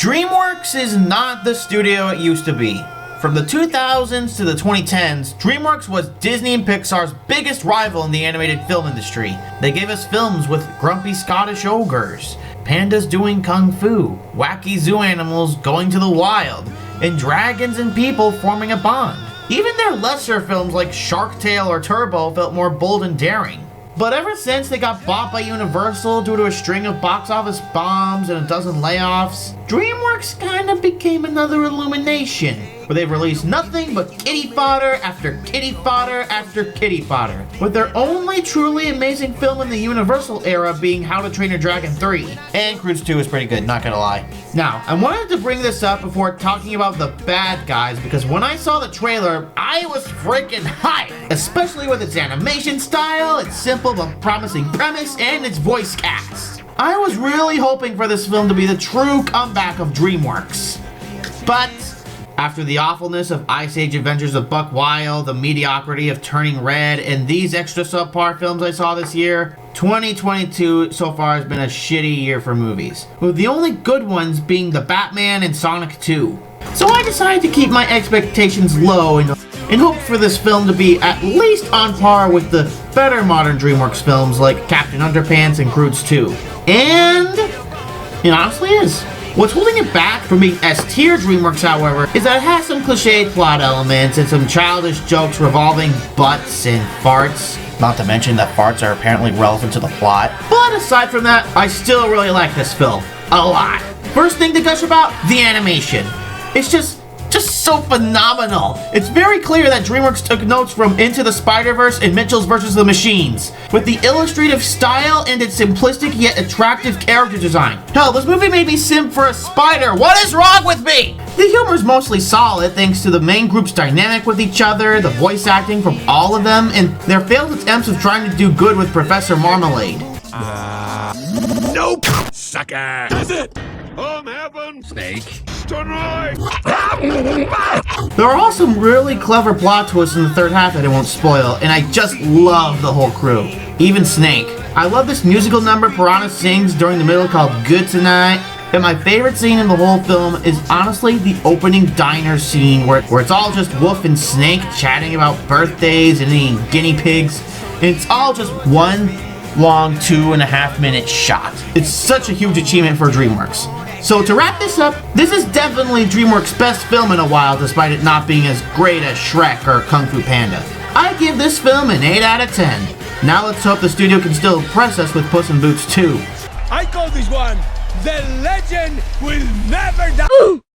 DreamWorks is not the studio it used to be. From the 2000s to the 2010s, DreamWorks was Disney and Pixar's biggest rival in the animated film industry. They gave us films with grumpy Scottish ogres, pandas doing kung fu, wacky zoo animals going to the wild, and dragons and people forming a bond. Even their lesser films like Shark Tale or Turbo felt more bold and daring. But ever since they got bought by Universal due to a string of box office bombs and a dozen layoffs, DreamWorks kinda became another Illumination, where they've released nothing but kitty fodder after kitty fodder after kitty fodder, with their only truly amazing film in the Universal era being How to Train Your Dragon 3. And Cruise 2 is pretty good, not gonna lie. Now, I wanted to bring this up before talking about the bad guys, because when I saw the trailer, I was freaking hyped! Especially with its animation style, its simple but promising premise, and its voice cast. I was really hoping for this film to be the true comeback of DreamWorks. But after the awfulness of Ice Age Adventures of Buck Wild, the mediocrity of Turning Red, and these extra subpar films I saw this year, 2022 so far has been a shitty year for movies, with the only good ones being The Batman and Sonic 2. So I decided to keep my expectations low and hope for this film to be at least on par with the better modern DreamWorks films like Captain Underpants and Croods 2. And it honestly is. What's holding it back from being S-tier DreamWorks, however, is that it has some cliched plot elements and some childish jokes revolving butts and farts. Not to mention that farts are apparently relevant to the plot. But aside from that, I still really like this film. A lot. First thing to gush about, the animation. It's just so phenomenal. It's very clear that DreamWorks took notes from Into the Spider-Verse and Mitchell's vs. the Machines, with the illustrative style and its simplistic yet attractive character design. Hell, this movie made me simp for a spider. What is wrong with me? The humor's mostly solid thanks to the main group's dynamic with each other, the voice acting from all of them, and their failed attempts of trying to do good with Professor Marmalade. Nope! Sucker! That's it! Home heaven! Snake! Tonight! There are also some really clever plot twists in the third half that I won't spoil, and I just love the whole crew. Even Snake. I love this musical number Piranha sings during the middle called Good Tonight. And my favorite scene in the whole film is honestly the opening diner scene where it's all just Wolf and Snake chatting about birthdays and eating guinea pigs. And it's all just one long 2.5 minute shot. It's such a huge achievement for DreamWorks. So to wrap this up, this is definitely DreamWorks' best film in a while, despite it not being as great as Shrek or Kung Fu Panda. I give this film an 8 out of 10. Now let's hope the studio can still impress us with Puss in Boots 2. I call this one, The Legend Will Never